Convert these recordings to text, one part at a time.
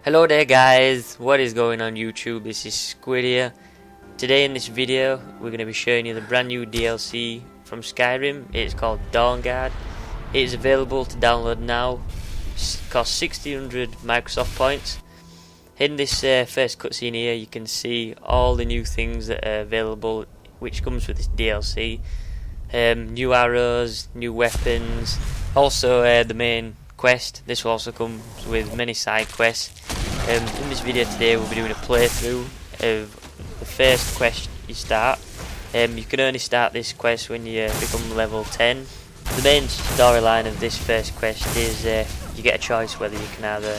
Hello there guys, what is going on YouTube? This is Squid here. Today in this video we're going to be showing you the brand new DLC from Skyrim. It's called Dawnguard. It is available to download now. It costs 1600 Microsoft points. In this first cutscene here you can see all the new things that are available which comes with this DLC. New arrows, new weapons, also the main quest. This will also come with many side quests. In this video today we'll be doing a playthrough of the first quest you start. You can only start this quest when you become level 10. The main storyline of this first quest is you get a choice whether you can either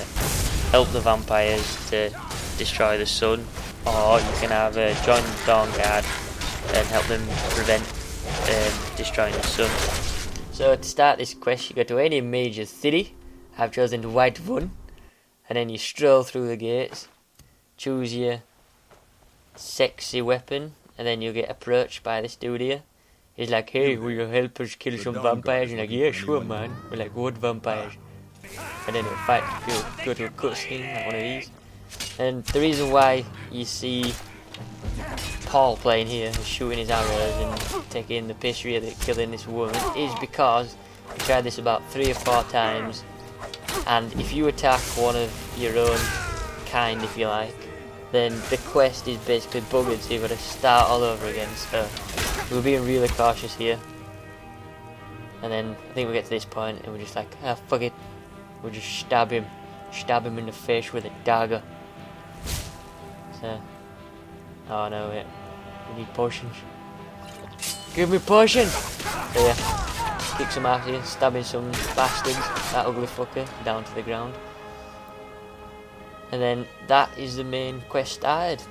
help the vampires to destroy the sun, or you can either join the Dawnguard and help them prevent destroying the sun. So to start this quest you go to any major city. I've chosen Whiterun, and then you stroll through the gates, choose your sexy weapon, and then you'll get approached by this dude here. He's like, hey, will you help us kill some vampires? And you're like, yeah, sure man. We're like, what vampires? And then you'll go to a cutscene like one of these. And the reason why you see Paul playing here, shooting his arrows and taking the piss really at killing this woman, is because we tried this about 3 or 4 times, and if you attack one of your own kind, if you like, then the quest is basically buggered, so you've got to start all over again. So we're being really cautious here. And then I think we get to this point and we're just like, ah, fuck it, we'll just stab him in the face with a dagger. So, oh no, wait, we need potions. Give me potion! So yeah, kick some ass here, stabbing some bastards, that ugly fucker, down to the ground. And then that is the main quest started.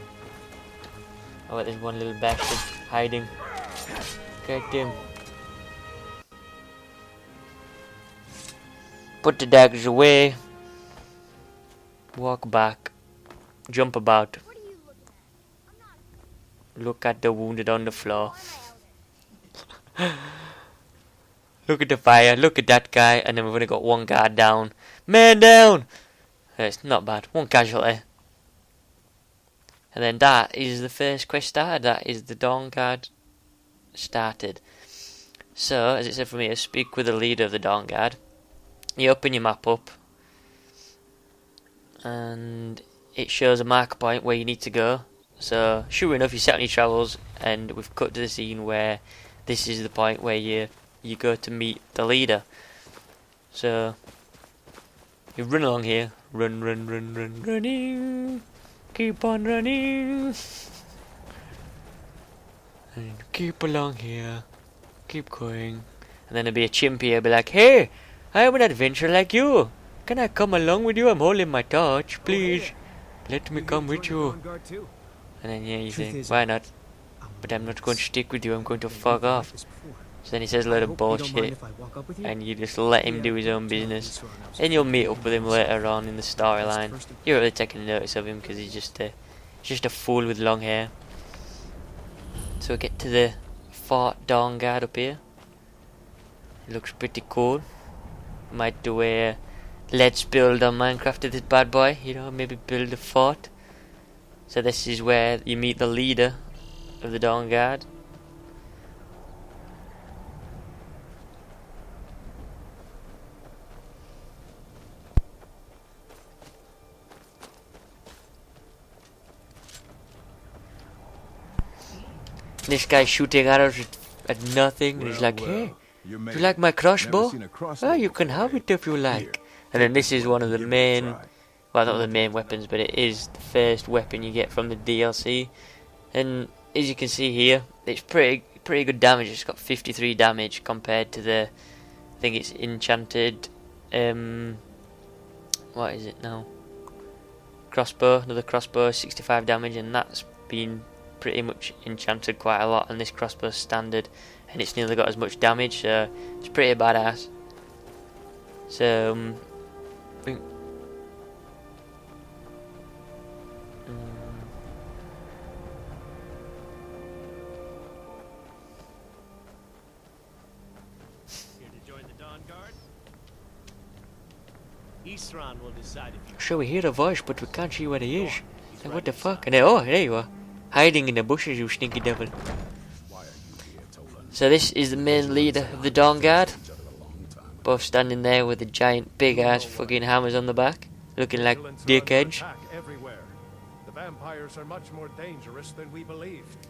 Oh wait, there's one little bastard hiding. Get him. Put the daggers away. Walk back. Jump about. Look at the wounded on the floor. Look at the fire, look at that guy, and then we've only got one guard down. Man down! It's not bad, one casualty. And then that is the first quest started, that is the Dawnguard started. So, as it said from here, speak with the leader of the Dawnguard. You open your map up, and it shows a marker point where you need to go. So, sure enough, you set on your travels, and we've cut to the scene where this is the point where you go to meet the leader. So you run along here, running, keep on running, and keep along here, keep going, and then there'll be a chimp here, be like, hey, I'm an adventurer like you, can I come along with you? I'm holding my torch, please, let me come with you. And then yeah, you think, why not? But I'm not going to stick with you, I'm going to fuck off. So then he says a load of bullshit, and you just let him do his own business, and you'll meet up with him later on in the storyline. You're really taking notice of him because he's just a fool with long hair. So we get to the Fort Dawnguard up here. It looks pretty cool. Might do a let's build on Minecraft to this bad boy, you know, maybe build a fort. So this is where you meet the leader of the Dawnguard. This guy's shooting arrows at nothing, and he's like, hey, you like my crossbow? Oh, you can have it if you like. And then this is one of the main, well, not the main weapons, but it is the first weapon you get from the DLC. And as you can see here, it's pretty good damage. It's got 53 damage compared to the, I think it's enchanted, what is it now? Crossbow, another crossbow, 65 damage, and that's been pretty much enchanted quite a lot, and this crossbow's standard, and it's nearly got as much damage, so it's pretty badass. So, I think Isran will decide if you Sure, we hear a voice, but we can't see what he is. Like, what the fuck? And then, oh, there you are. Hiding in the bushes, you sneaky devil. So this is the main leader of the Dawnguard. Both standing there with the giant big ass fucking hammers on the back. Looking like dickheads. Everywhere. The vampires are much more dangerous than we believed.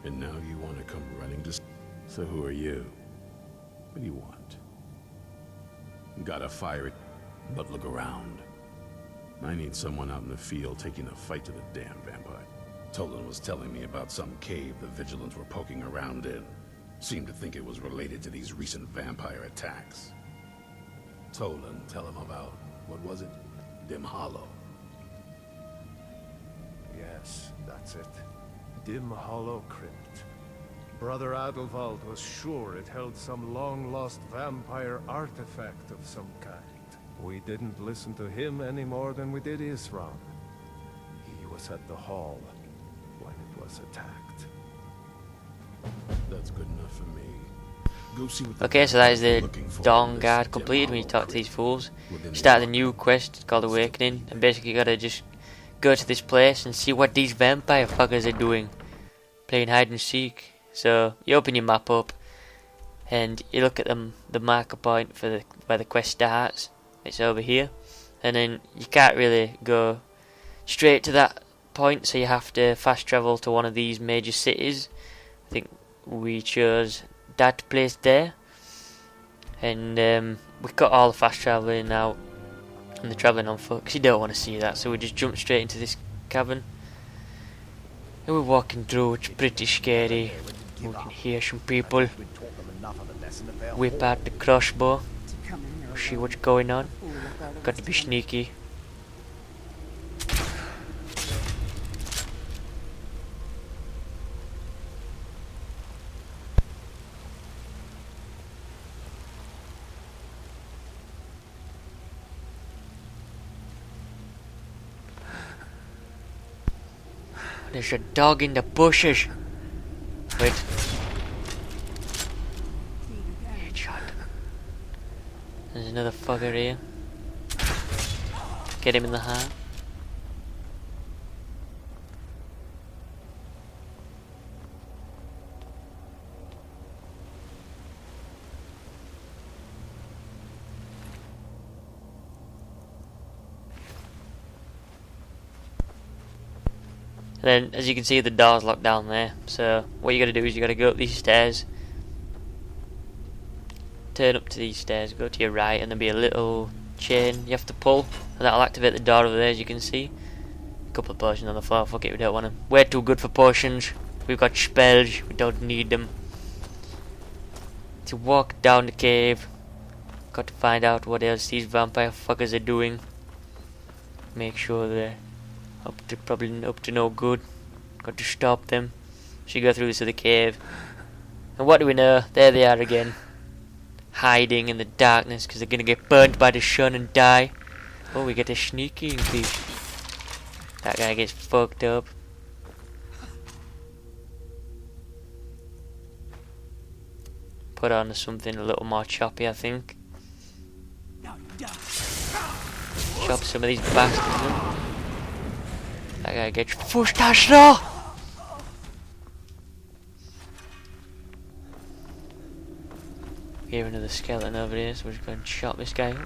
And now you want to come running to... So who are you? What do you want? Gotta fire it, but look around. I need someone out in the field taking a fight to the damn vampire. Tolan was telling me about some cave the Vigilants were poking around in. Seemed to think it was related to these recent vampire attacks. Tolan, tell him about, what was it? Dim Hollow. Yes, that's it. Dim Hollow Crypt. Brother Adelwald was sure it held some long-lost vampire artifact of some kind. We didn't listen to him any more than we did Isran. He was at the hall when it was attacked. That's good enough for me. Go see what Okay, so that is the Dawnguard completed when you talk to these fools. Start the new quest called Awakening, and basically you gotta just go to this place and see what these vampire fuckers are doing. Playing hide and seek. So you open your map up and you look at the marker point for where the quest starts. It's over here, and then you can't really go straight to that point, so you have to fast travel to one of these major cities. I think we chose that place there, and we got all the fast travelling out and the travelling on foot because you don't want to see that, so we just jumped straight into this cavern and we're walking through. It's pretty scary. We can hear some people whip out the crossbow, see what's going on. Got to be sneaky. There's a dog in the bushes. Wait. Headshot. There's another fucker here. Get him in the heart. And then, as you can see, the door's locked down there. So what you got to do is you got to go up these stairs, turn up to these stairs, go to your right, and there'll be a little chain you have to pull, and that'll activate the door over there. As you can see, a couple of potions on the floor. Fuck it, we don't want them. We're too good for potions. We've got spells. We don't need them. To walk down the cave, got to find out what else these vampire fuckers are doing. Make sure they're probably up to no good. Got to stop them. So you go through to the cave, and what do we know? There they are again, hiding in the darkness because they're gonna get burnt by the sun and die. Oh, we get a sneaky increase. That guy gets fucked up. Put on something a little more choppy, I think. Chop some of these bastards up. That guy gets pushed ashra. Here another skeleton over here, so we're just going to chop this guy up.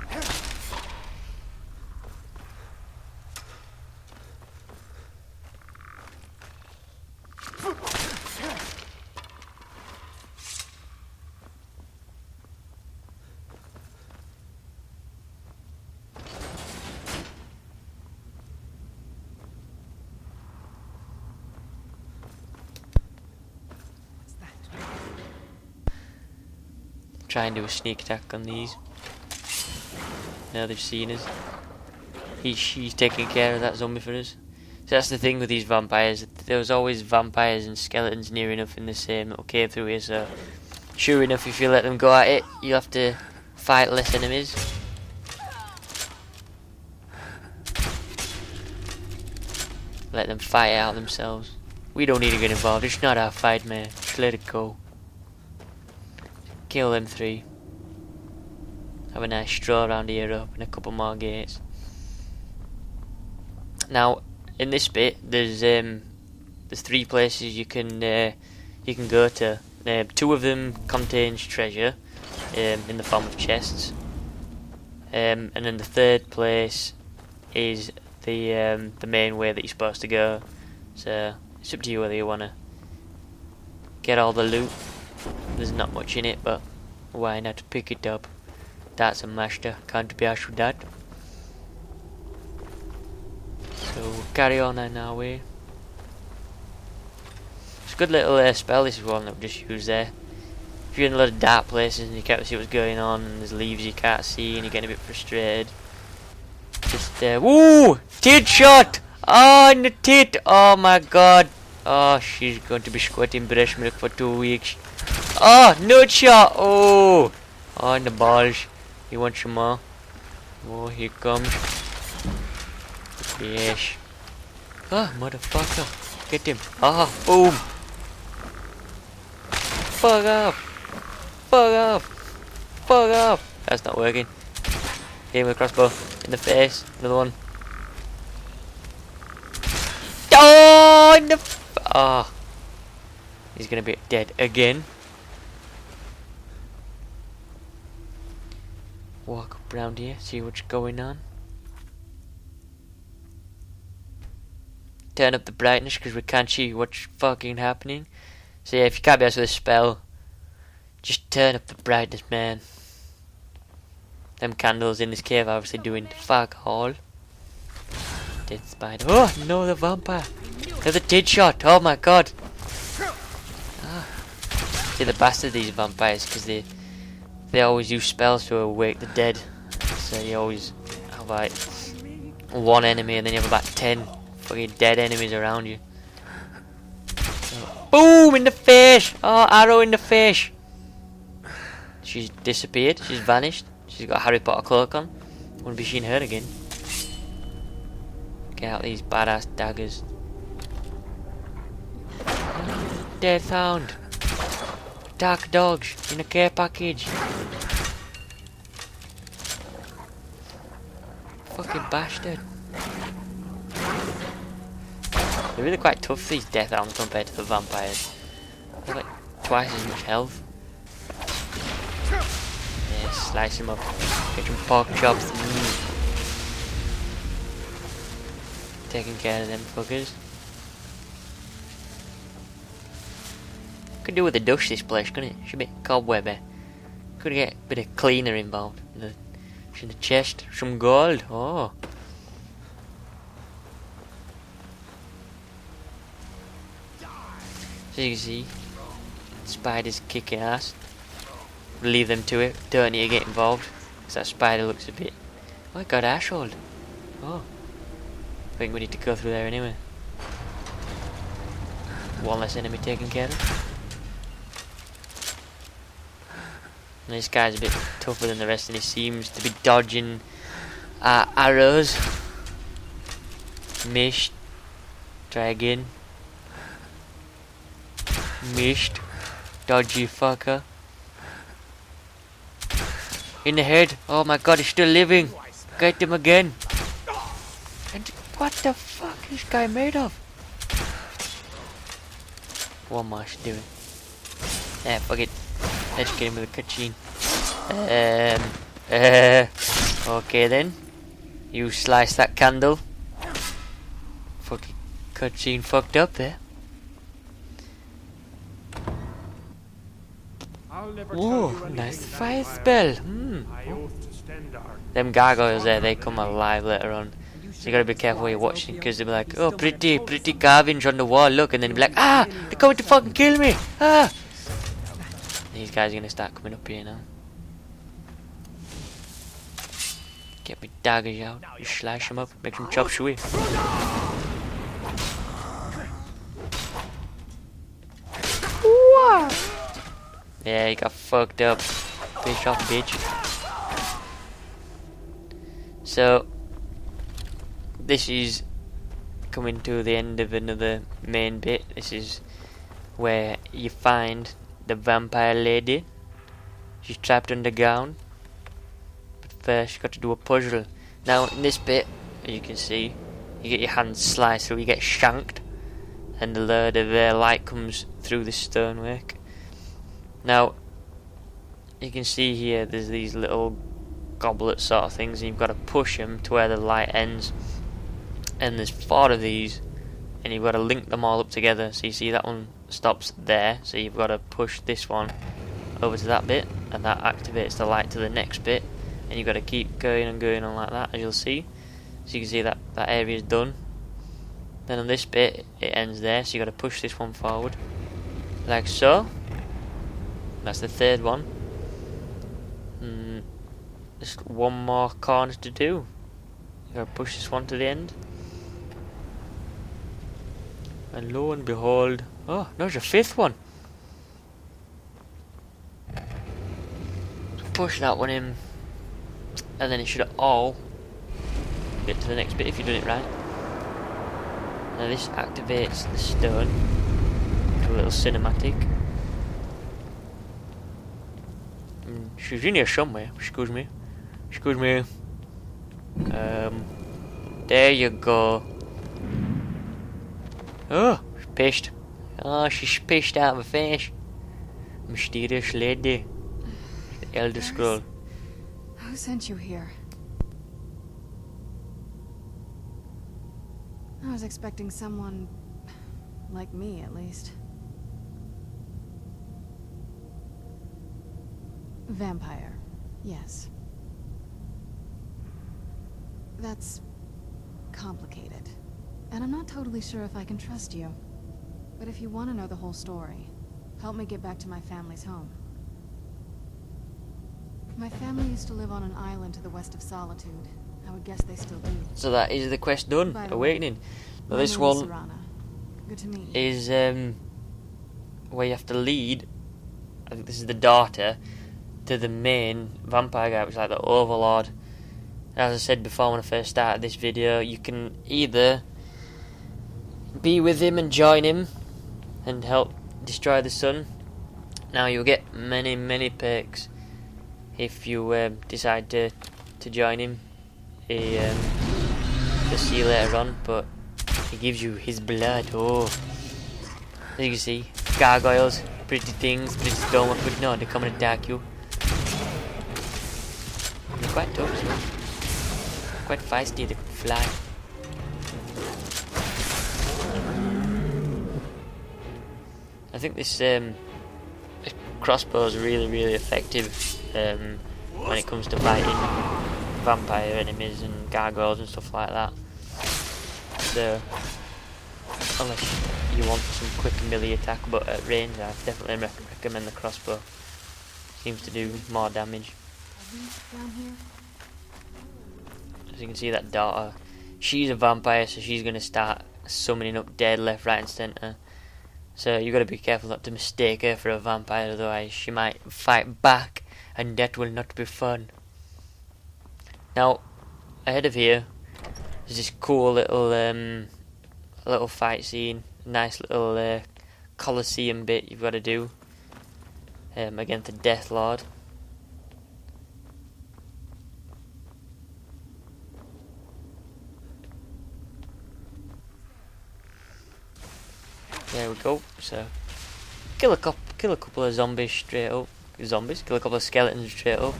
Try and do a sneak attack on these. Now they've seen us. She's taking care of that zombie for us. So that's the thing with these vampires. There's always vampires and skeletons near enough in the same little cave through here. So sure enough, if you let them go at it, you have to fight less enemies. Let them fight out themselves. We don't need to get involved. It's not our fight, man. Just let it go. Kill them three. have a nice stroll around here, open a couple more gates. Now, in this bit, there's 3 places you can go to. 2 of them contains treasure in the form of chests, and then the 3rd place is the main way that you're supposed to go. So it's up to you whether you want to get all the loot. There's not much in it, but why not pick it up? That's a master, can't be arsed with that. So we'll carry on in our way. It's a good little spell, this is one that we just used there. If you're in a lot of dark places and you can't see what's going on and there's leaves you can't see and you're getting a bit frustrated, just woo! Tit shot! Oh, in the tit! Oh my god! Oh, she's going to be squirting breast milk for 2 weeks. Oh, nut shot! Oh! Oh, in the balls. You want some more? Oh, here comes. Yes. Oh, motherfucker. Get him. Ah, boom. Fuck off. Fuck off. Fuck off. That's not working. Hit him with a crossbow. In the face. Another one. Oh, in the oh. He's gonna be dead again. Walk up around here, see what's going on. Turn up the brightness because we can't see what's fucking happening. So yeah, if you can't be asked with a spell, just turn up the brightness, man. Them candles in this cave are obviously doing fuck all. Dead spider. Oh no, the vampire. There's a tit shot. Oh my god. Ah. See, the bastard these vampires, because they always use spells to awake the dead. So you always have like 1 enemy and then you have about 10 fucking dead enemies around you. So, boom! In the face! Oh, arrow in the face! She's disappeared. She's vanished. She's got a Harry Potter cloak on. Won't be seeing her again. Get out these badass daggers. Death Hound! Dark dogs in a care package. Fucking bastard. They're really quite tough, these Death Hounds, compared to the vampires. They're like twice as much health. Yeah, slice him up. Get some pork chops. Taking care of them fuckers. Could do with a dust this place, couldn't it? Should be cobwebby. Could get a bit of cleaner involved. In the chest, some gold. Oh. So you can see, spiders kicking ass. Leave them to it. Don't need to get involved, because that spider looks a bit. Oh, it got ashhold. Oh. I think we need to go through there anyway. One less enemy taken care of. And this guy's a bit tougher than the rest, and he seems to be dodging arrows. Missed. Try again. Missed. Dodgy fucker. In the head. Oh my god, he's still living. Get him again. And what the fuck is this guy made of? What am I doing? Yeah, fuck it. Let's get him with a cutscene. Okay then. You slice that candle. Fucking cutscene fucked up there. Whoa, nice fire spell. Them gargoyles there, they come alive later on. So you gotta be careful while you're watching, because they'll be like, oh, pretty carvings on the wall, look, and then they'll be like, ah, they're coming to fucking kill me, ah. These guys are gonna start coming up here now. Get my daggers out, just slash them up, make them chop suey. Yeah, he got fucked up. Fish off, bitch. So, this is coming to the end of another main bit. This is where you find the vampire lady. She's trapped underground. first. You've got to do a puzzle. Now in this bit, as you can see, you get your hands sliced through, you get shanked, and a load of light comes through the stonework. Now you can see here there's these little goblet sort of things, and you've got to push them to where the light ends, and there's 4 of these, and you've got to link them all up together. So you see that one stops there, so you've got to push this one over to that bit, and that activates the light to the next bit, and you've got to keep going and going on like that, as you'll see. So you can see that that area is done. Then on this bit it ends there, so you've got to push this one forward like so. That's the 3rd one. Just one more corner to do. You gotta push this one to the end, and lo and behold, oh, there's a 5th one. Push that one in, and then it should all get to the next bit if you're doing it right. Now this activates the stone to a little cinematic. She's in here somewhere. Excuse me. Excuse me. There you go. Oh, she's pissed. Oh, she's pissed out of my face. Mysterious lady. The Elder Scroll. Who sent you here? I was expecting someone like me, at least. Vampire, yes. That's complicated. And I'm not totally sure if I can trust you. But if you want to know the whole story, help me get back to my family's home. My family used to live on an island to the west of Solitude. I would guess they still do. So that is the quest done. By the Awakening. way, Now my this name is one Serana. Good to meet you. is where you have to lead. I think this is the daughter to the main vampire guy, which is like the overlord. As I said before when I first started this video, you can either be with him and join him and help destroy the sun. Now you'll get many perks if you decide to join him. You'll see later on, but he gives you his blood. Oh, as you can see, gargoyles, pretty things, pretty stomach, but no, they come and attack you. They're quite tough as well. Quite feisty, they can fly. I think this crossbow is really effective when it comes to fighting vampire enemies and gargoyles and stuff like that. So, unless you want some quick melee attack, but at range I definitely recommend the crossbow. Seems to do more damage. Down here? As you can see, that daughter, she's a vampire, so she's going to start summoning up dead left, right and centre. So you got to be careful not to mistake her for a vampire, otherwise she might fight back, and that will not be fun. Now, ahead of here, there's this cool little fight scene, nice little Colosseum bit you've got to do against the Death Lord. There we go. So kill a couple of zombies straight up. Kill a couple of skeletons straight up.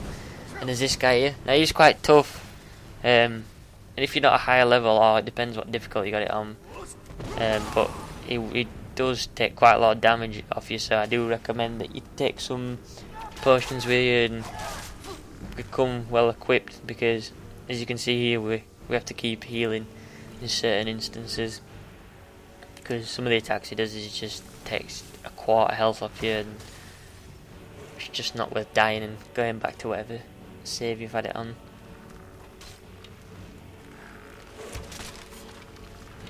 And there's this guy here. Now he's quite tough. And if you're not a higher level, or it depends what difficulty you got it on. But he does take quite a lot of damage off you. So I do recommend that you take some potions with you and become well equipped, because as you can see here, we have to keep healing in certain instances. Because some of the attacks he does is he just takes a quarter health off you, and it's just not worth dying and going back to whatever save you've had it on.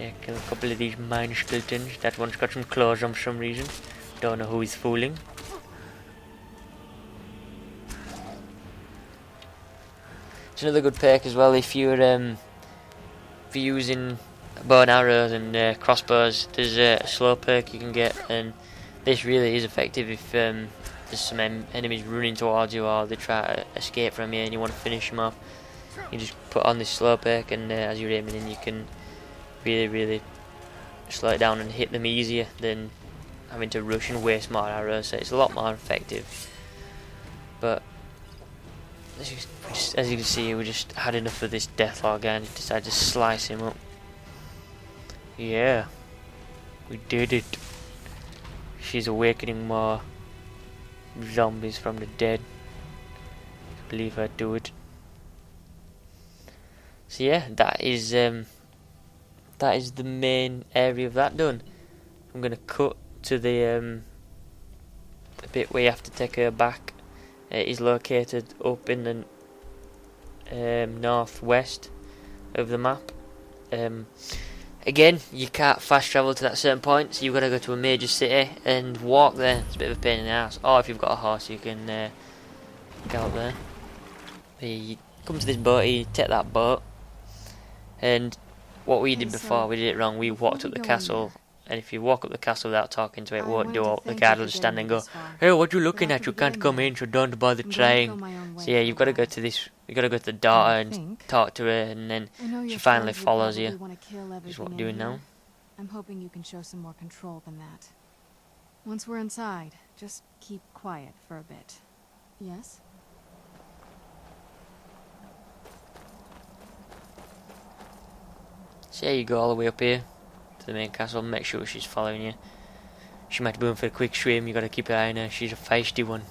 Yeah, kill a couple of these mine skeletons. That one's got some claws on for some reason. Don't know who he's fooling. It's another good perk as well if you're using bow and arrows and crossbows. There's a slow perk you can get, and this really is effective if there's some enemies running towards you, or they try to escape from you and you want to finish them off, you just put on this slow perk, and as you're aiming in, you can really slow it down and hit them easier than having to rush and waste more arrows. So it's a lot more effective. But as you can see, we just had enough of this Deathlord guy and decided to slice him up. Yeah, we did it. She's awakening more zombies from the dead. Leave her to it. So yeah, that is the main area of that done. I'm gonna cut to the bit where you have to take her back. It is located up in the northwest of the map. Again, you can't fast travel to that certain point, so you've got to go to a major city and walk there. It's a bit of a pain in the ass. Or if you've got a horse, you can get up there. You come to this boat, you take that boat, and what we did before, we did it wrong. We walked up the castle, and if you walk up the castle without talking to it, it won't do it. The guard will just stand there and go, "Hey, what you looking at? You can't come in, so don't bother trying." So yeah, you've got to go to this. You've got to go to the daughter and talk to her, and then she finally follows you. Is what we're doing now. I'm hoping you can show some more control than that. Once we're inside, just keep quiet for a bit. Yes? So yeah, you go all the way up here to the main castle. Make sure she's following you. She might be going for a quick swim. You got to keep your eye on her. She's a feisty one.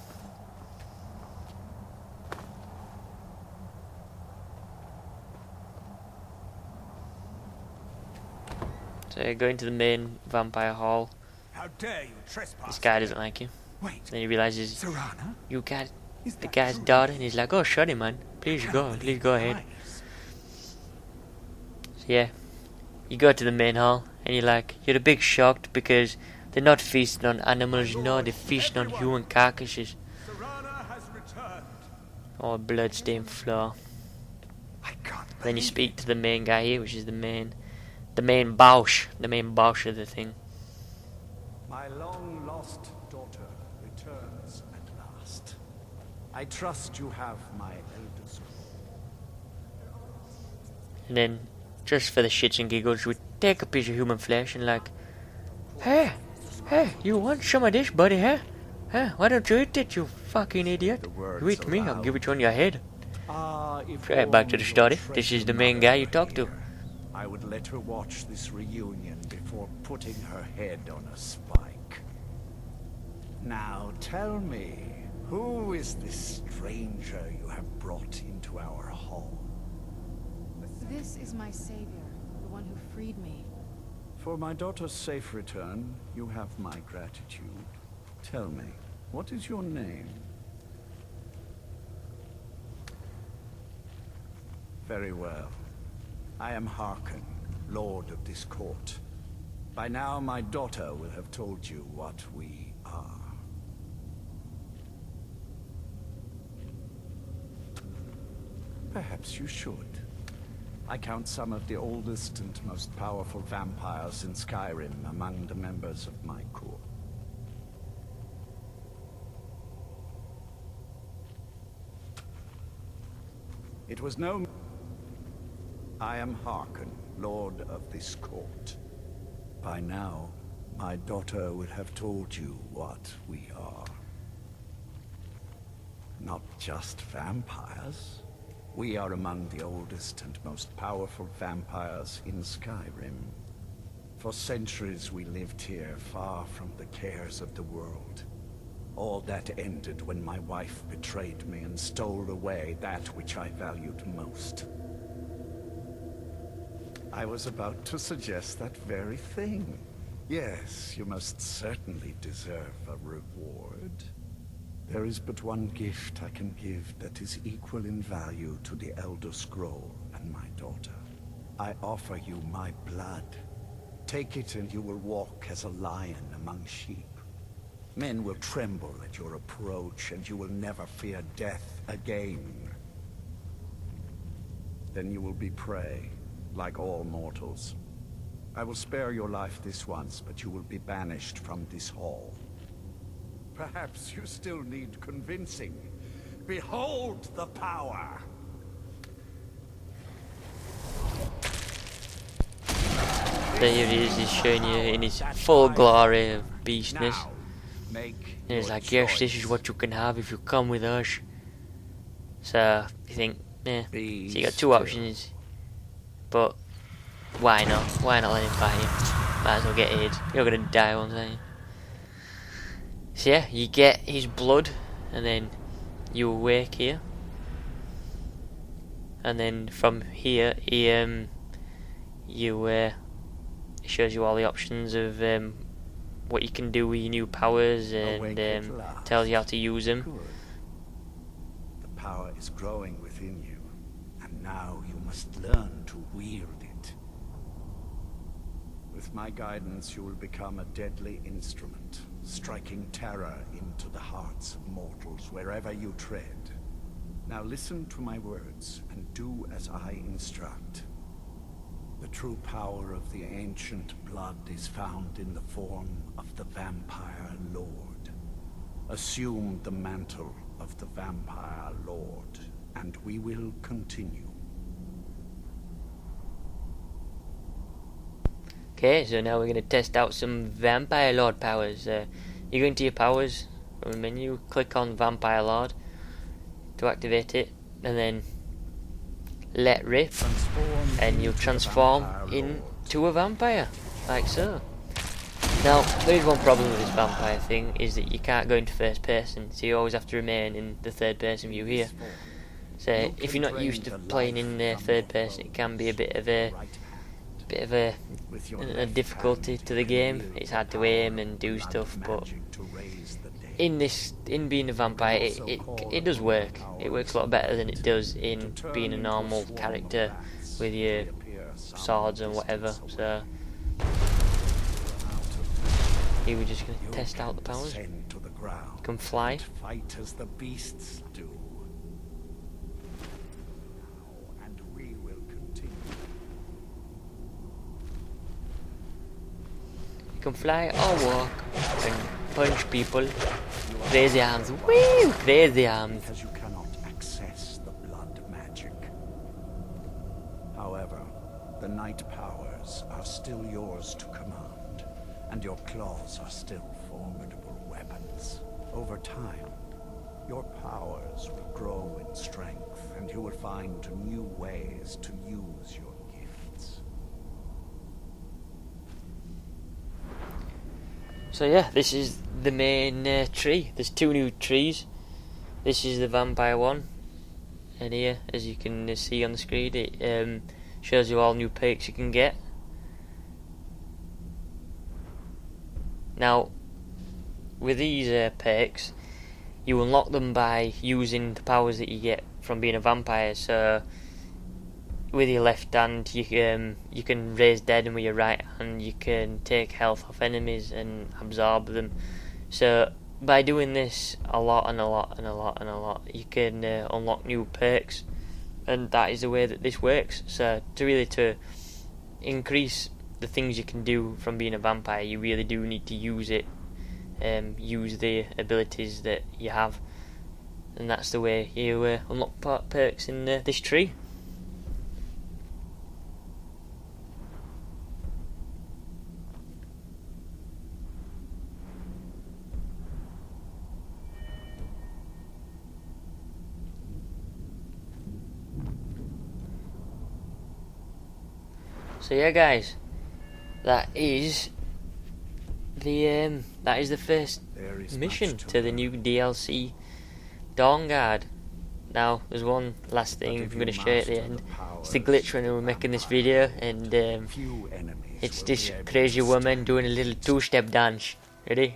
So you go into the main vampire hall. How dare you trespass? This guy doesn't like you. Wait, Then he realizes Serana? you got Is the that guy's true? daughter, and he's like, "Oh, shut him, man. Please go ahead." So yeah, you go to the main hall, and you're a bit shocked because they're not feasting on animals, no, they're feasting on human carcasses. Serana has returned. Oh, blood-stained floor. I can't Then you believe speak it. to the main guy here, which is the main boss of the thing. My long-lost daughter returns at last. I trust you have my elder scroll. And then, just for the shits and giggles, we take a piece of human flesh and like, hey, you want some of this, buddy, huh? Why don't you eat it, you fucking idiot? You eat me, I'll give it on your head. Right, back to the story. This is the main guy you talk to. I would let her watch this reunion before putting her head on a spike. Now tell me, who is this stranger you have brought into our hall? This is my savior, the one who freed me. For my daughter's safe return, you have my gratitude. Tell me, what is your name? Very well. I am Harkon, Lord of this court. By now, my daughter will have told you what we are. Perhaps you should. I count some of the oldest and most powerful vampires in Skyrim among the members of my court. It was no... I am Harkon, Lord of this court. By now, my daughter would have told you what we are. Not just vampires. We are among the oldest and most powerful vampires in Skyrim. For centuries we lived here, far from the cares of the world. All that ended when my wife betrayed me and stole away that which I valued most. I was about to suggest that very thing. Yes, you must certainly deserve a reward. There is but one gift I can give that is equal in value to the Elder Scroll and my daughter. I offer you my blood. Take it and you will walk as a lion among sheep. Men will tremble at your approach and you will never fear death again. Then you will be prey, like all mortals. I will spare your life this once, but you will be banished from this hall. Perhaps you still need convincing. Behold the power! There he is, he's showing you in his full glory of beastness. Now, make And he's your like, yes, this is choice. what you can have if you come with us. So, you think, eh. So Be you got two still. options. But, why not? Why not let him fight you? Might as well get AIDS. You're gonna die once, aren't you? So yeah, you get his blood, and then you awake here. And then from here, he, it shows you all the options of what you can do with your new powers, Awake and at last. tells you how to use them. Good. The power is growing within you, and now you must learn to wield it. With my guidance, you will become a deadly instrument, striking terror into the hearts of mortals wherever you tread. Now listen to my words, and do as I instruct. The true power of the ancient blood is found in the form of the Vampire Lord. Assume the mantle of the Vampire Lord, and we will continue. Okay, so now we're going to test out some Vampire Lord powers. You go into your powers from the menu, click on Vampire Lord to activate it, and then let rip, and you'll transform into a vampire, like so. Now, there is one problem with this vampire thing, is that you can't go into first person, so you always have to remain in the third person view here. So if you're not used to playing in third person, it can be a bit of a difficulty to the game. It's hard to aim and do stuff, but in being a vampire, it does work. It works a lot better than it does in being a normal character with your swords and whatever. So here we're just going to test out the powers. You can fly. Fight as the beasts do. And we will continue. You can fly or walk and punch people. Crazy arms. Woo! Crazy arms. Because you cannot access the blood magic. However, the night powers are still yours to command, and your claws are still formidable weapons. Over time, your powers will grow in strength, and you will find new ways to use your gifts. So yeah, this is the main tree. There's two new trees. This is the vampire one, and here, as you can see on the screen, it shows you all new perks you can get. Now, with these perks, you unlock them by using the powers that you get from being a vampire. So with your left hand, you can raise dead, and with your right hand, you can take health off enemies and absorb them. So by doing this a lot and a lot and a lot and a lot, you can unlock new perks, and that is the way that this works. So to increase the things you can do from being a vampire, you really do need to use it, use the abilities that you have, and that's the way you unlock perks in this tree. So yeah, guys, that is the first There is mission much to the new DLC, Dawnguard. Now, there's one last thing I'm going to show you at the end. It's the glitch when we were making this video, and Few enemies it's will this be able crazy to woman stand doing a little two-step dance. Ready?